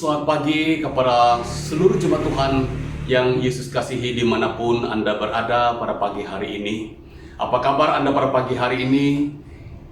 selamat pagi kepada seluruh jemaat Tuhan yang Yesus kasihi dimanapun Anda berada pada pagi hari ini. Apa kabar Anda pada pagi hari ini?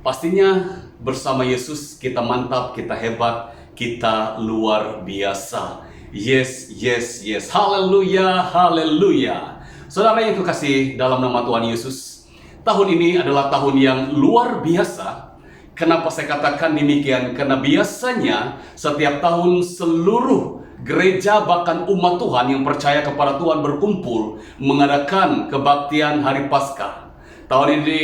Pastinya bersama Yesus kita mantap, kita hebat, kita luar biasa. Yes, yes, yes. Haleluya, haleluya. Saudara yang kekasih dalam nama Tuhan Yesus, tahun ini adalah tahun yang luar biasa. Kenapa saya katakan demikian? Karena biasanya setiap tahun seluruh gereja bahkan umat Tuhan yang percaya kepada Tuhan berkumpul mengadakan kebaktian hari Paskah. Tahun ini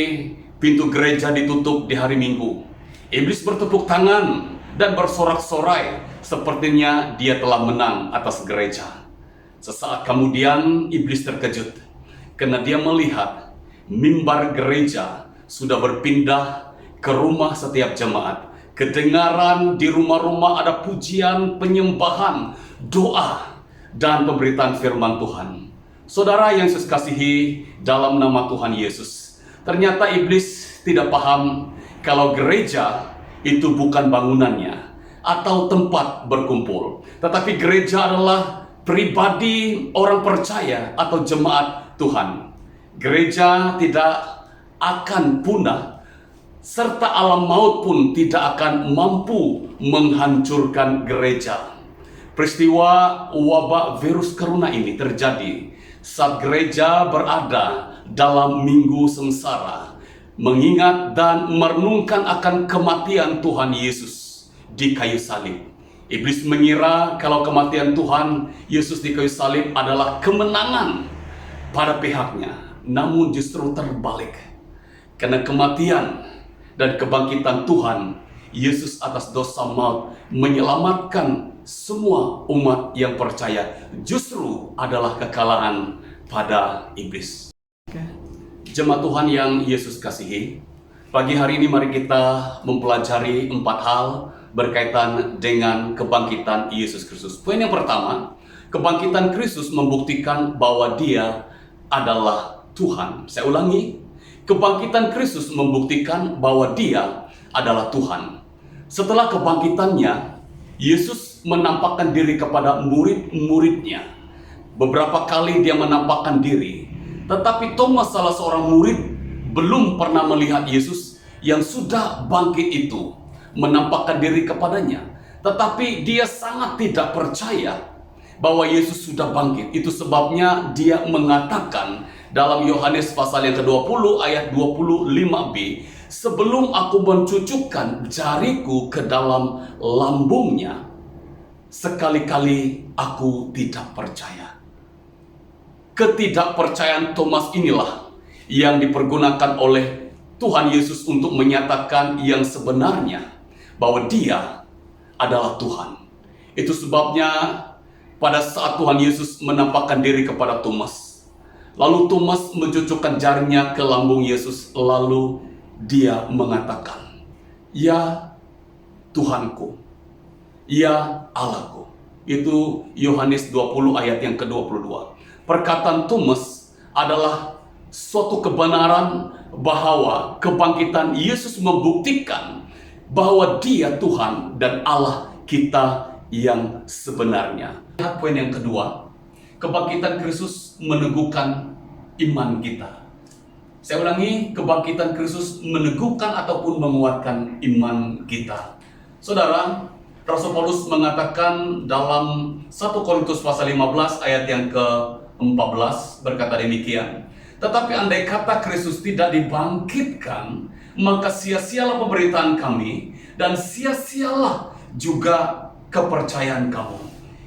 pintu gereja ditutup di hari Minggu. Iblis bertepuk tangan dan bersorak-sorai sepertinya dia telah menang atas gereja. Sesaat kemudian iblis terkejut karena dia melihat mimbar gereja sudah berpindah ke rumah setiap jemaat. Kedengaran di rumah-rumah ada pujian, penyembahan, doa, dan pemberitaan firman Tuhan. Saudara yang saya kasihi dalam nama Tuhan Yesus, ternyata iblis tidak paham kalau gereja itu bukan bangunannya atau tempat berkumpul, tetapi gereja adalah pribadi orang percaya atau jemaat Tuhan. Gereja tidak akan punah, serta alam maut pun tidak akan mampu menghancurkan gereja. Peristiwa wabah virus corona ini terjadi saat gereja berada dalam minggu sengsara, mengingat dan merenungkan akan kematian Tuhan Yesus di kayu salib. Iblis mengira kalau kematian Tuhan Yesus di kayu salib adalah kemenangan pada pihaknya, namun justru terbalik. Karena kematian dan kebangkitan Tuhan Yesus atas dosa maut menyelamatkan semua umat yang percaya, justru adalah kekalahan pada iblis. Jemaat Tuhan yang Yesus kasihi, pagi hari ini mari kita mempelajari 4 hal berkaitan dengan kebangkitan Yesus Kristus. Poin yang pertama, kebangkitan Kristus membuktikan bahwa Dia adalah Tuhan. Saya ulangi, kebangkitan Kristus membuktikan bahwa Dia adalah Tuhan. Setelah kebangkitannya, Yesus menampakkan diri kepada murid-muridnya. Beberapa kali Dia menampakkan diri, tetapi Thomas, salah seorang murid, belum pernah melihat Yesus yang sudah bangkit itu menampakkan diri kepadanya. Tetapi dia sangat tidak percaya bahwa Yesus sudah bangkit. Itu sebabnya dia mengatakan dalam Yohanes pasal yang ke-20 ayat 25b, sebelum aku mencucukkan jariku ke dalam lambungnya, sekali-kali aku tidak percaya. Ketidakpercayaan Thomas inilah yang dipergunakan oleh Tuhan Yesus untuk menyatakan yang sebenarnya bahwa Dia adalah Tuhan. Itu sebabnya pada saat Tuhan Yesus menampakkan diri kepada Thomas, lalu Thomas mencucukkan jarinya ke lambung Yesus, lalu dia mengatakan, "Ya Tuhanku, ya Allahku." Itu Yohanes 20 ayat yang ke-22. Perkataan Thomas adalah suatu kebenaran bahwa kebangkitan Yesus membuktikan bahwa Dia Tuhan dan Allah kita yang sebenarnya. Poin yang kedua, kebangkitan Kristus meneguhkan iman kita. Saya ulangi, kebangkitan Kristus meneguhkan ataupun menguatkan iman kita. Saudara, Rasul Paulus mengatakan dalam 1 Korintus pasal 15 ayat yang ke-14 berkata demikian, "Tetapi andai kata Kristus tidak dibangkitkan, maka sia-sialah pemberitaan kami dan sia-sialah juga kepercayaan kamu."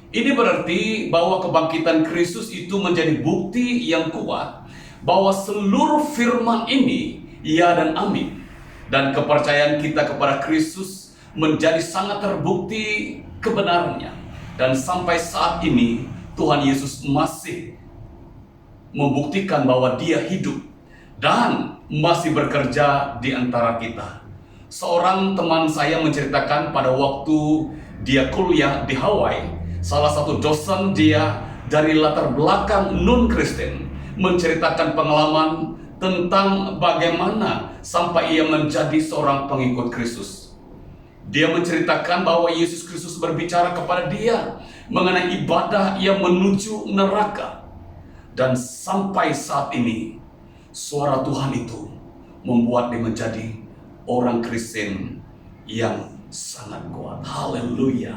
Ini berarti bahwa kebangkitan Kristus itu menjadi bukti yang kuat bahwa seluruh firman ini ya dan amin. Dan kepercayaan kita kepada Kristus menjadi sangat terbukti kebenarannya. Dan sampai saat ini Tuhan Yesus masih membuktikan bahwa Dia hidup dan masih bekerja di antara kita. Seorang teman saya menceritakan pada waktu dia kuliah di Hawaii, salah satu dosen dia dari latar belakang non-Kristen menceritakan pengalaman tentang bagaimana sampai ia menjadi seorang pengikut Kristus. Dia menceritakan bahwa Yesus Kristus berbicara kepada dia mengenai ibadah yang menuju neraka. Dan sampai saat ini, suara Tuhan itu membuat dia menjadi orang Kristen yang sangat kuat. Haleluya.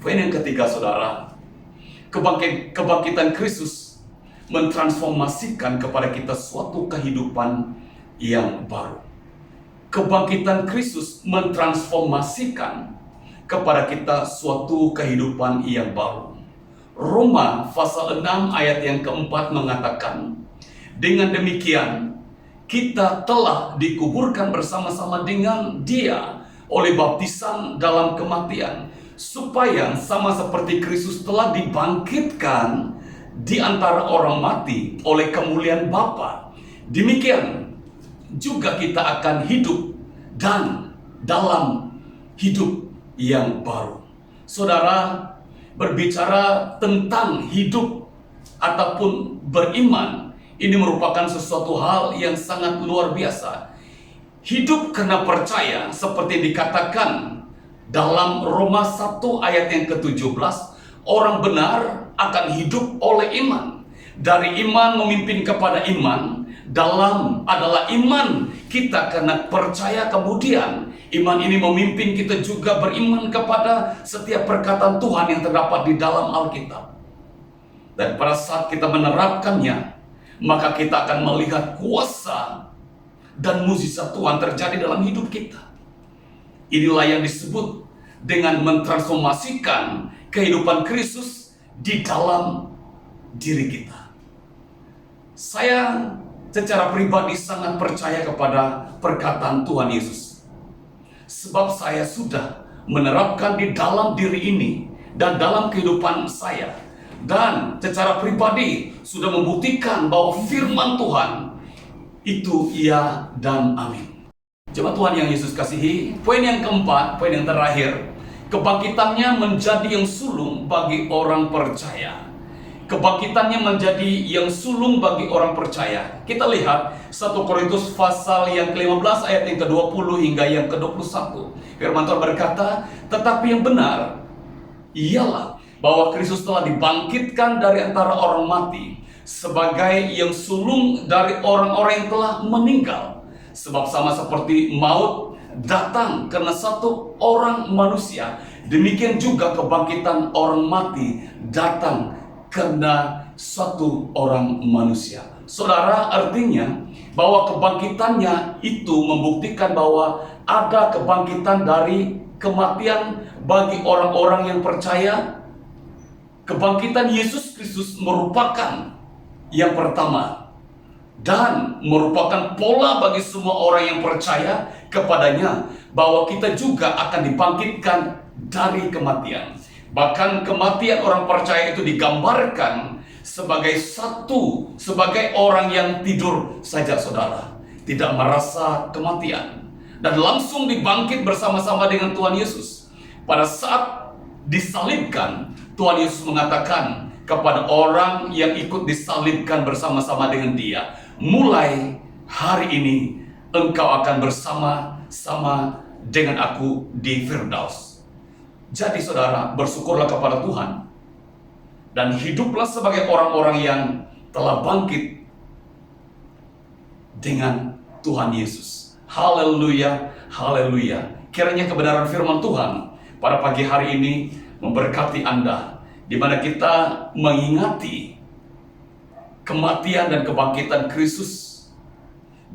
Poin yang ketiga, saudara, kebangkitan Kristus mentransformasikan kepada kita suatu kehidupan yang baru. Kebangkitan Kristus mentransformasikan kepada kita suatu kehidupan yang baru. Roma pasal 6 ayat yang keempat mengatakan, dengan demikian kita telah dikuburkan bersama-sama dengan Dia oleh baptisan dalam kematian, supaya sama seperti Kristus telah dibangkitkan di antara orang mati oleh kemuliaan Bapa, demikian juga kita akan hidup dan dalam hidup yang baru. Saudara, berbicara tentang hidup ataupun beriman, ini merupakan sesuatu hal yang sangat luar biasa. Hidup karena percaya seperti dikatakan dalam Roma 1 ayat yang ke-17, orang benar akan hidup oleh iman. Dari iman memimpin kepada iman, dalam adalah iman kita karena percaya, kemudian iman ini memimpin kita juga beriman kepada setiap perkataan Tuhan yang terdapat di dalam Alkitab. Dan pada saat kita menerapkannya, maka kita akan melihat kuasa dan mukjizat Tuhan terjadi dalam hidup kita. Inilah yang disebut dengan mentransformasikan kehidupan Kristus di dalam diri kita. Saya secara pribadi sangat percaya kepada perkataan Tuhan Yesus. Sebab saya sudah menerapkan di dalam diri ini dan dalam kehidupan saya. Dan secara pribadi sudah membuktikan bahwa firman Tuhan itu ya dan amin. Jemaat Tuhan yang Yesus kasihi, poin yang keempat, poin yang terakhir, kebangkitannya menjadi yang sulung bagi orang percaya. Kebangkitannya menjadi yang sulung bagi orang percaya. Kita lihat 1 Korintus pasal yang ke-15 ayat yang ke-20 hingga yang ke-21. Firman Tuhan berkata, tetapi yang benar ialah bahwa Kristus telah dibangkitkan dari antara orang mati sebagai yang sulung dari orang-orang yang telah meninggal. Sebab sama seperti maut datang karena satu orang manusia, demikian juga kebangkitan orang mati datang karena satu orang manusia. Saudara, artinya bahwa kebangkitannya itu membuktikan bahwa ada kebangkitan dari kematian bagi orang-orang yang percaya. Kebangkitan Yesus Kristus merupakan yang pertama dan merupakan pola bagi semua orang yang percaya kepadanya, bahwa kita juga akan dibangkitkan dari kematian. Bahkan kematian orang percaya itu digambarkan sebagai orang yang tidur saja, saudara, tidak merasa kematian, dan langsung dibangkit bersama-sama dengan Tuhan Yesus. Pada saat disalibkan, Tuhan Yesus mengatakan kepada orang yang ikut disalibkan bersama-sama dengan Dia, mulai hari ini engkau akan bersama-sama dengan aku di Firdaus. Jadi saudara, bersyukurlah kepada Tuhan dan hiduplah sebagai orang-orang yang telah bangkit dengan Tuhan Yesus. Haleluya, haleluya. Kiranya kebenaran firman Tuhan pada pagi hari ini memberkati Anda, di mana kita mengingati kematian dan kebangkitan Kristus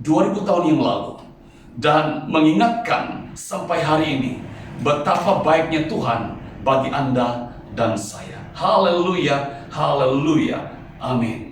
2000 tahun yang lalu, dan mengingatkan sampai hari ini betapa baiknya Tuhan bagi Anda dan saya. Haleluya, haleluya, amin.